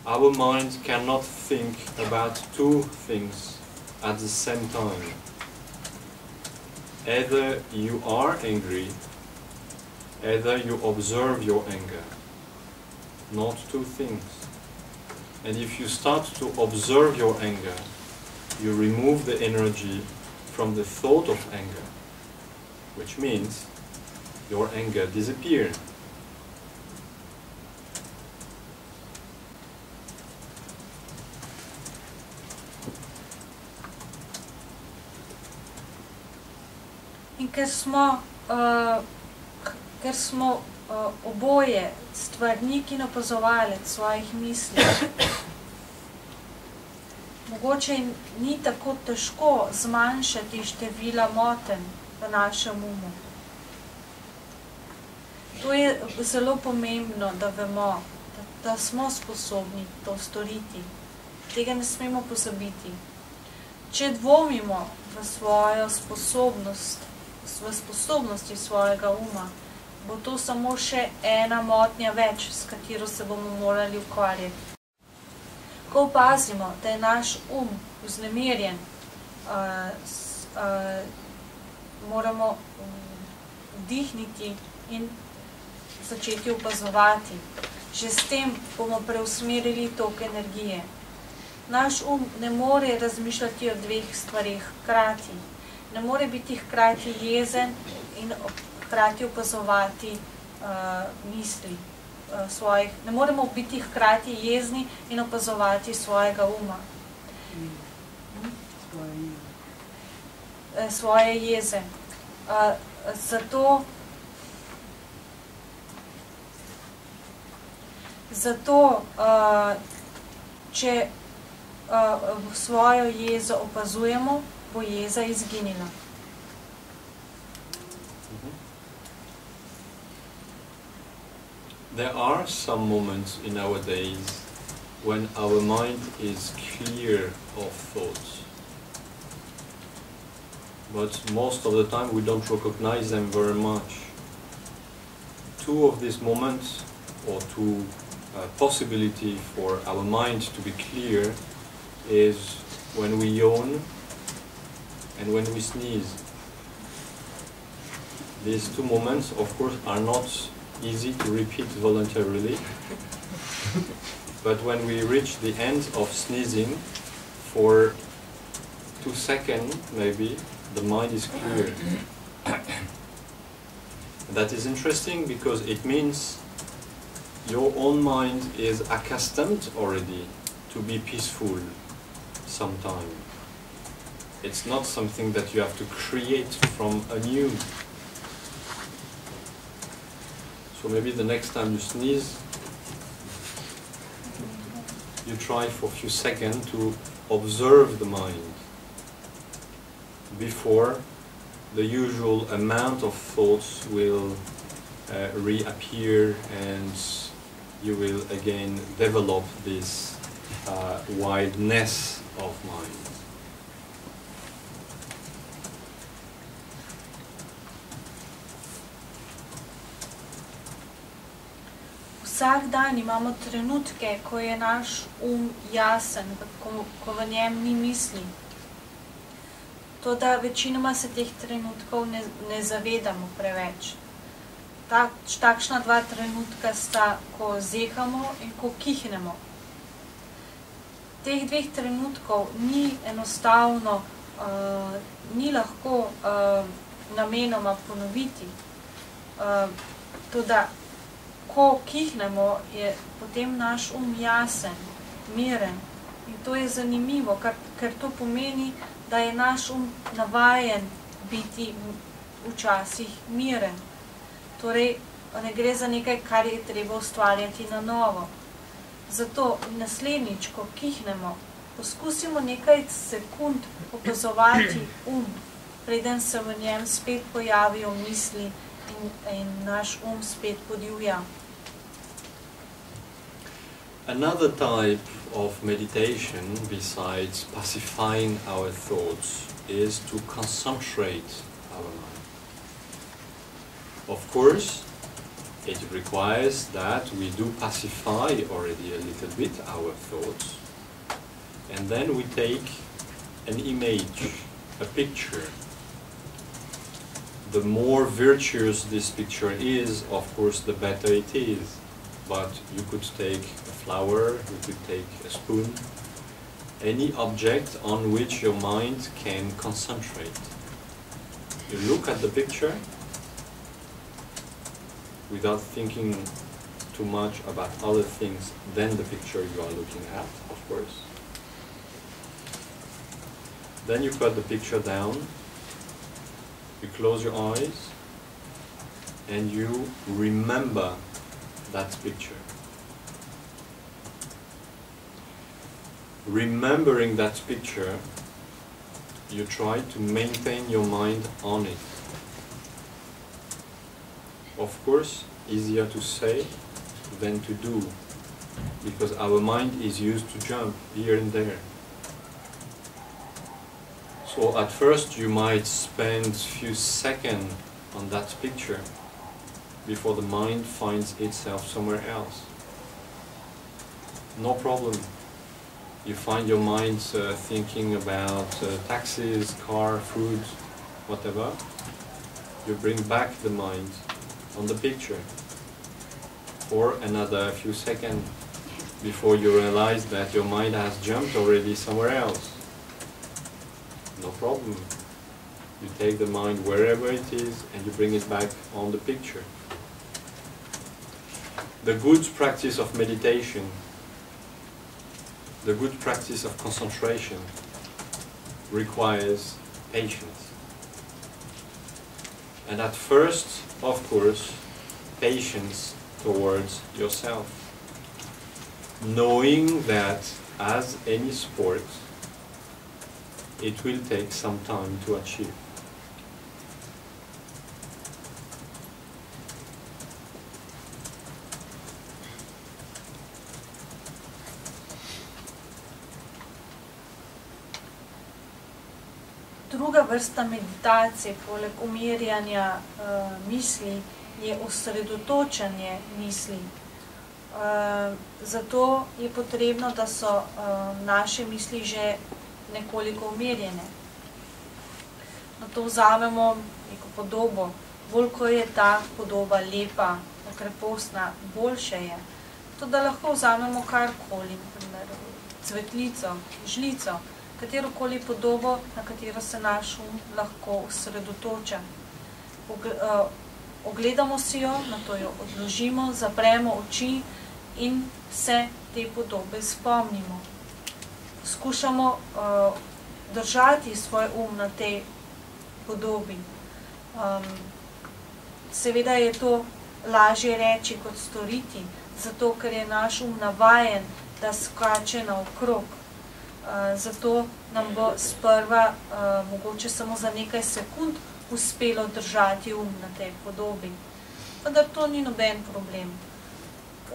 our mind cannot think about two things at the same time. Either you are angry, either you observe your anger. Not two things. And if you start to observe your anger, you remove the energy from the thought of anger, which means your anger disappears. In ker smo oboje stvarnik in opazovalec svojih misli, mogoče ni tako težko zmanjšati števila motenj v našem umu. To je zelo pomembno, da vemo, da smo sposobni to storiti. Tega ne smemo pozabiti. Če dvomimo v svojo sposobnost, v sposobnosti svojega uma, bo to samo še ena motnja več, s katero se bomo morali ukvarjati. Ko opazimo, da je naš vznemirjen, moramo vdihniti in začeti opazovati. Že s tem bomo preusmerili tok energije. Naš ne more razmišljati o dveh stvareh hkrati. Ne more biti hkrati jezen in hkrati opazovati misli svojih. Ne moremo biti hkrati jezni in opazovati svojega uma. Svoje jeze. Zato, če svojo jezo opazujemo, bo jeza izginila. There are some moments in our days when our mind is clear of thoughts. But most of the time we don't recognize them very much. Two of these moments, or two possibility for our mind to be clear, is when we yawn and when we sneeze. These two moments, of course, are not easy to repeat voluntarily, but when we reach the end of sneezing, for 2 seconds maybe, the mind is clear. That is interesting because it means your own mind is accustomed already to be peaceful sometime. It's not something that you have to create from anew. So maybe the next time you sneeze, you try for a few seconds to observe the mind before the usual amount of thoughts will reappear and you will again develop this wideness of mind. Vsak dan imamo trenutke, ko je naš jasen, ko v njem ni misli. Toda večinoma se teh trenutkov ne zavedamo preveč. Takšna dva trenutka sta, ko zehamo in ko kihnemo. Teh dveh trenutkov ni enostavno, ni lahko namenoma ponoviti. Toda, ko kihnemo, je potem naš jasen, miren. In to je zanimivo, ker to pomeni, da je naš navajen biti včasih miren. Torej, ne gre za nekaj, kar je treba ustvarjati na novo. Zato naslednjič, ko kihnemo, poskusimo nekaj sekund opazovati preden se v njem spet pojavijo misli in naš spet podivja. Another type of meditation, besides pacifying our thoughts, is to concentrate our mind. Of course, It requires that we do pacify already a little bit our thoughts, and then we take an image, a picture. The more virtuous this picture is, of course, the better it is. But you could take a flower, you could take a spoon, any object on which your mind can concentrate. You look at the picture without thinking too much about other things than the picture you are looking at, of course. Then you put the picture down, you close your eyes, and you remember that picture. Remembering that picture, you try to maintain your mind on it. Of course, easier to say than to do, because our mind is used to jump here and there. So at first you might spend a few seconds on that picture before the mind finds itself somewhere else. No problem. You find your mind thinking about taxis, car, food, whatever. You bring back the mind on the picture for another few seconds before you realize that your mind has jumped already somewhere else. No problem. You take the mind wherever it is and you bring it back on the picture. The good practice of meditation, the good practice of concentration requires patience. And at first, of course, patience towards yourself. Knowing that, as any sport, it will take some time to achieve. Druga vrsta meditacije, poleg umirjanja misli, je osredotočanje misli. Zato je potrebno, da so naše misli že nekoliko umirjene. Na to vzamemo neko podobo. Bolj, ko je ta podoba lepa, krepostna, boljše je. To, da lahko vzamemo karkoli, naprimer cvetlico, žlico, katerokoli podobo, na katero se naš um lahko osredotoča. Ogledamo si jo, nato jo odložimo, zapremo oči in se te podobe spomnimo. Skušamo držati svoj um na tej podobi. Seveda je to lažje reči kot storiti, zato ker je naš um navajen, da skače naokrog. Zato nam bo sprva mogoče samo za nekaj sekund uspelo držati um na tej podobi. Vendar to ni noben problem.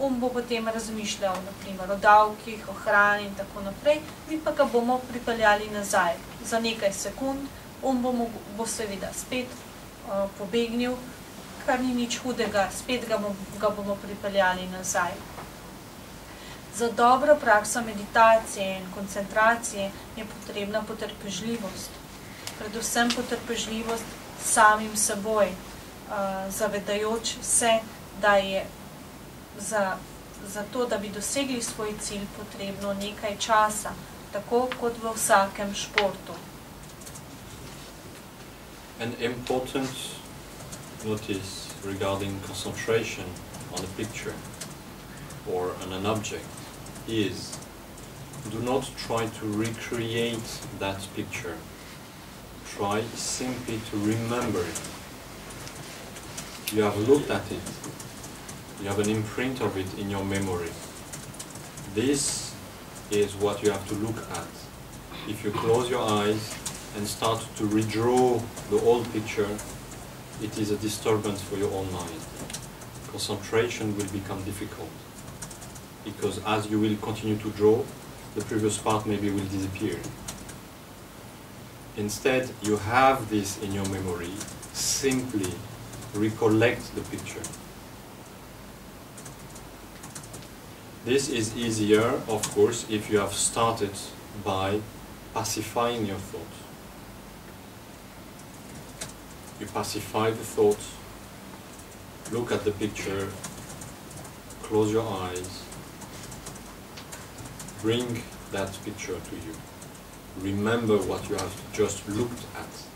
Um bo potem razmišljal, naprimer, o davkih, o hrani in tako naprej, mi pa ga bomo pripeljali nazaj. Za nekaj sekund bo seveda spet pobegnil, kar ni nič hudega, spet ga bomo pripeljali nazaj. Za dobro prakso meditacije in koncentracije je potrebna potrpežljivost. Predvsem potrpežljivost samim seboj, zavedajoč se, da je za to, da bi dosegli svoj cilj, potrebno nekaj časa, tako kot v vsakem športu. An important notice regarding concentration on a picture or on an object is do not try to recreate that picture. Try simply to remember it. You have looked at it. You have an imprint of it in your memory. This is what you have to look at. If you close your eyes and start to redraw the old picture, it is a disturbance for your own mind. Concentration will become difficult, because as you will continue to draw, the previous part maybe will disappear. Instead, you have this in your memory. Simply recollect the picture. This is easier, of course, if you have started by pacifying your thoughts. You pacify the thoughts, look at the picture, close your eyes, bring that picture to you. Remember what you have just looked at.